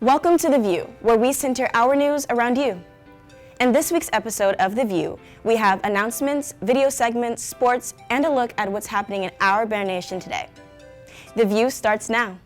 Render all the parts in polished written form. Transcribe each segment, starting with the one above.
Welcome to The View, where we center our news around you. In this week's episode of The View, we have announcements, video segments, sports, and a look at what's happening in our Bear Nation today. The View starts now.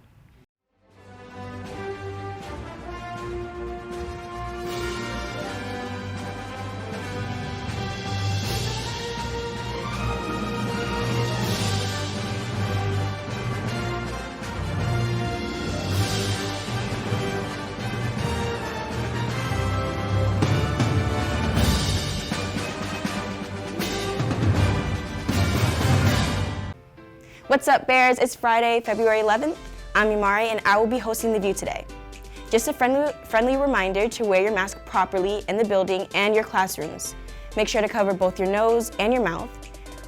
What's up, Bears? It's Friday, February 11th. I'm Yamari, and I will be hosting The View today. Just a friendly reminder to wear your mask properly in the building and your classrooms. Make sure to cover both your nose and your mouth.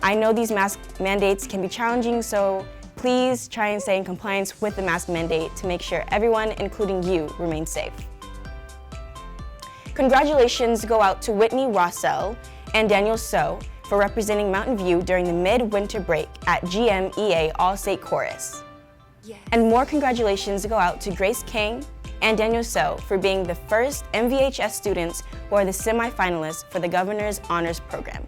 I know these mask mandates can be challenging, so please try and stay in compliance with the mask mandate to make sure everyone, including you, remains safe. Congratulations go out to Whitney Rossell and Daniel So for representing Mountain View during the mid-winter break at GMEA All-State Chorus. Yes. And more congratulations go out to Grace King and Daniel So for being the first MVHS students who are the semi-finalists for the Governor's Honors Program.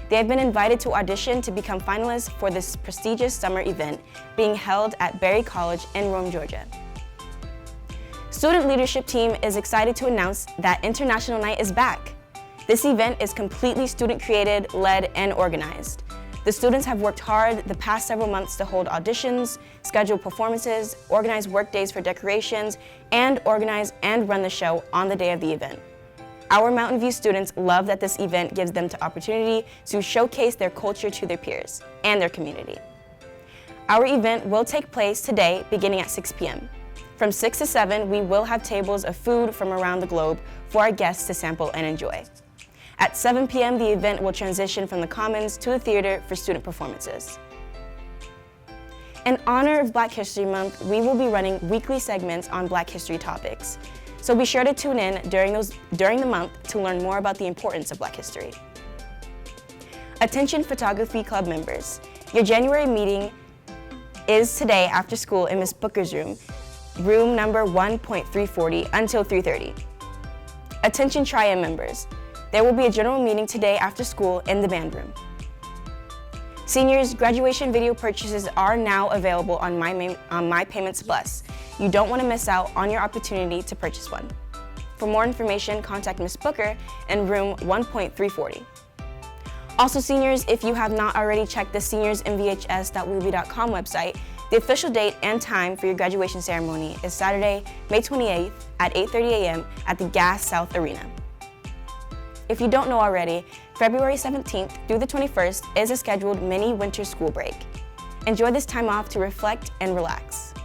They have been invited to audition to become finalists for this prestigious summer event being held at Berry College in Rome, Georgia. Student leadership team is excited to announce that International Night is back. This event is completely student-created, led, and organized. The students have worked hard the past several months to hold auditions, schedule performances, organize work days for decorations, and organize and run the show on the day of the event. Our Mountain View students love that this event gives them the opportunity to showcase their culture to their peers and their community. Our event will take place today beginning at 6 p.m. From 6 to 7, we will have tables of food from around the globe for our guests to sample and enjoy. At 7 p.m., the event will transition from the Commons to the theater for student performances. In honor of Black History Month, we will be running weekly segments on Black history topics. So be sure to tune in during the month to learn more about the importance of Black history. Attention Photography Club members, your January meeting is today after school in Ms. Booker's room number 1.340 until 3:30. Attention Tri-M members, there will be a general meeting today after school in the band room. Seniors, graduation video purchases are now available on My Payments Plus. You don't want to miss out on your opportunity to purchase one. For more information, contact Ms. Booker in room 1.340. Also, seniors, if you have not already checked the seniorsmvhs.weebly.com website, the official date and time for your graduation ceremony is Saturday, May 28th at 8:30 a.m. at the Gas South Arena. If you don't know already, February 17th through the 21st is a scheduled mini winter school break. Enjoy this time off to reflect and relax.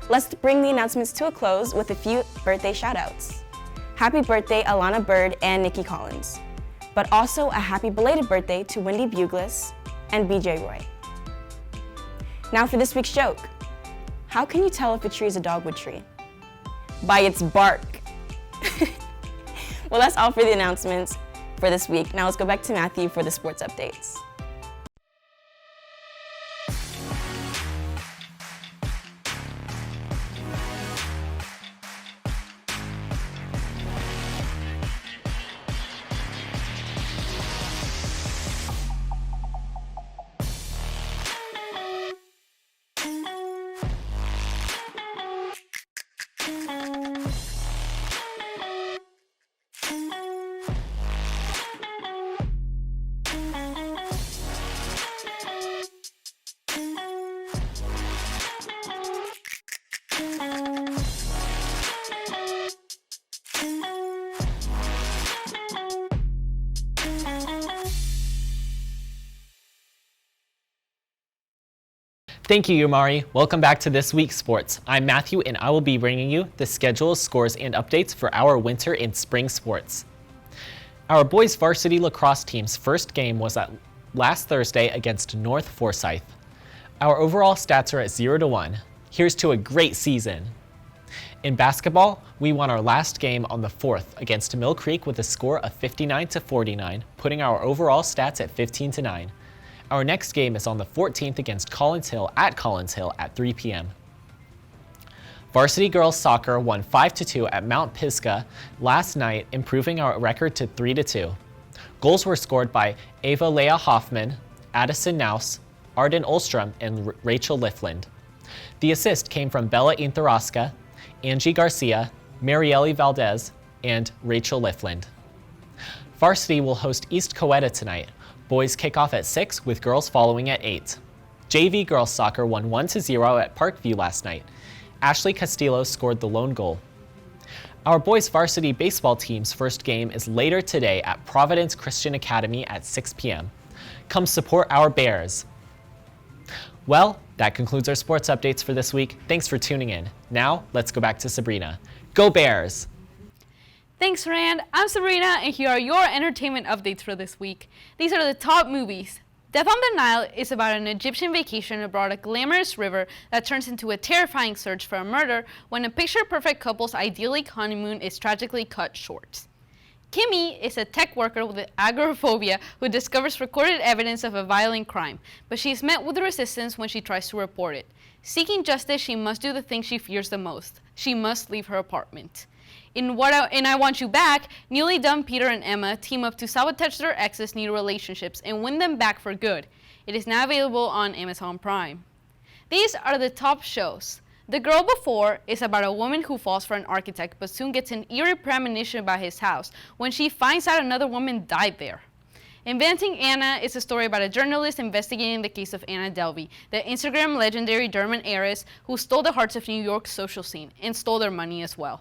Let's bring the announcements to a close with a few birthday shout-outs. Happy birthday Alana Bird and Nikki Collins, but also a happy belated birthday to Wendy Buglis and BJ Roy. Now for this week's joke. How can you tell if a tree is a dogwood tree? By its bark. Well, that's all for the announcements for this week. Now let's go back to Matthew for the sports updates. Thank you, Yamari. Welcome back to This Week's Sports. I'm Matthew, and I will be bringing you the schedule, scores, and updates for our winter and spring sports. Our boys varsity lacrosse team's first game was last Thursday against North Forsyth. Our overall stats are at 0-1. Here's to a great season. In basketball, we won our last game on the 4th against Mill Creek with a score of 59-49, putting our overall stats at 15-9. Our next game is on the 14th against Collins Hill at 3 p.m. Varsity girls soccer won 5-2 at Mount Pisgah last night, improving our record to 3-2. Goals were scored by Ava Leah Hoffman, Addison Naus, Arden Olstrom, and Rachel Lifland. The assist came from Bella Intaraska, Angie Garcia, Marielle Valdez, and Rachel Lifland. Varsity will host East Coweta tonight. Boys kick off at 6 with girls following at 8. JV girls soccer won 1-0 at Parkview last night. Ashley Castillo scored the lone goal. Our boys varsity baseball team's first game is later today at Providence Christian Academy at 6 p.m. Come support our Bears. Well, that concludes our sports updates for this week. Thanks for tuning in. Now, let's go back to Sabrina. Go Bears! Thanks, Rand. I'm Sabrina, and here are your entertainment updates for this week. These are the top movies. Death on the Nile is about an Egyptian vacation aboard a glamorous river that turns into a terrifying search for a murder when a picture-perfect couple's idyllic honeymoon is tragically cut short. Kimmy is a tech worker with agoraphobia who discovers recorded evidence of a violent crime, but she is met with resistance when she tries to report it. Seeking justice, she must do the thing she fears the most. She must leave her apartment. In I Want You Back, newly dumped Peter and Emma team up to sabotage their exes' new relationships and win them back for good. It is now available on Amazon Prime. These are the top shows. The Girl Before is about a woman who falls for an architect but soon gets an eerie premonition about his house when she finds out another woman died there. Inventing Anna is a story about a journalist investigating the case of Anna Delvey, the Instagram legendary German heiress who stole the hearts of New York's social scene and stole their money as well.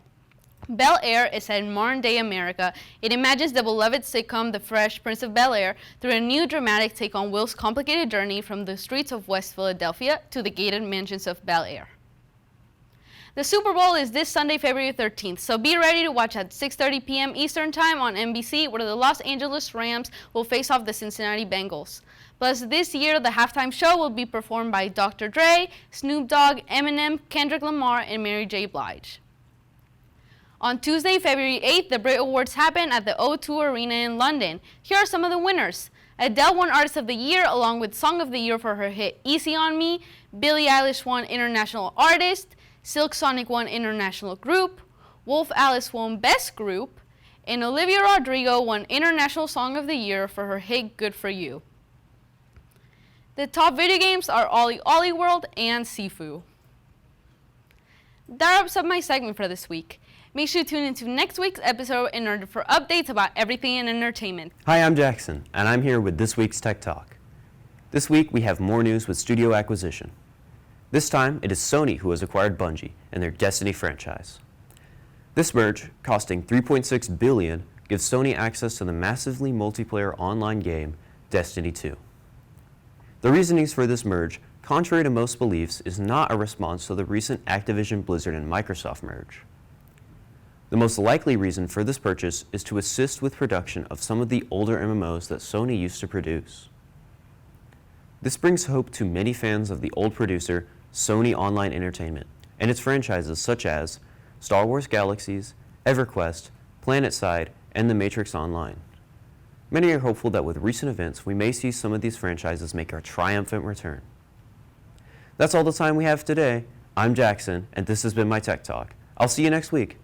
Bel Air is set in modern-day America. It imagines the beloved sitcom The Fresh Prince of Bel-Air through a new dramatic take on Will's complicated journey from the streets of West Philadelphia to the gated mansions of Bel Air. The Super Bowl is this Sunday, February 13th, so be ready to watch at 6:30 p.m. Eastern Time on NBC, where the Los Angeles Rams will face off the Cincinnati Bengals. Plus, this year, the halftime show will be performed by Dr. Dre, Snoop Dogg, Eminem, Kendrick Lamar, and Mary J. Blige. On Tuesday, February 8th, the Brit Awards happen at the O2 Arena in London. Here are some of the winners. Adele won Artist of the Year along with Song of the Year for her hit Easy on Me. Billie Eilish won International Artist. Silk Sonic won International Group. Wolf Alice won Best Group. And Olivia Rodrigo won International Song of the Year for her hit Good For You. The top video games are Ollie Ollie World and Sifu. That wraps up my segment for this week. Make sure to tune into next week's episode in order for updates about everything in entertainment. Hi, I'm Jackson, and I'm here with this week's Tech Talk. This week, we have more news with studio acquisition. This time, it is Sony who has acquired Bungie and their Destiny franchise. This merge, costing $3.6 billion, gives Sony access to the massively multiplayer online game Destiny 2. The reasonings for this merge, contrary to most beliefs, is not a response to the recent Activision Blizzard and Microsoft merge. The most likely reason for this purchase is to assist with production of some of the older MMOs that Sony used to produce. This brings hope to many fans of the old producer, Sony Online Entertainment, and its franchises such as Star Wars Galaxies, EverQuest, PlanetSide, and The Matrix Online. Many are hopeful that with recent events, we may see some of these franchises make a triumphant return. That's all the time we have today. I'm Jackson, and this has been my Tech Talk. I'll see you next week.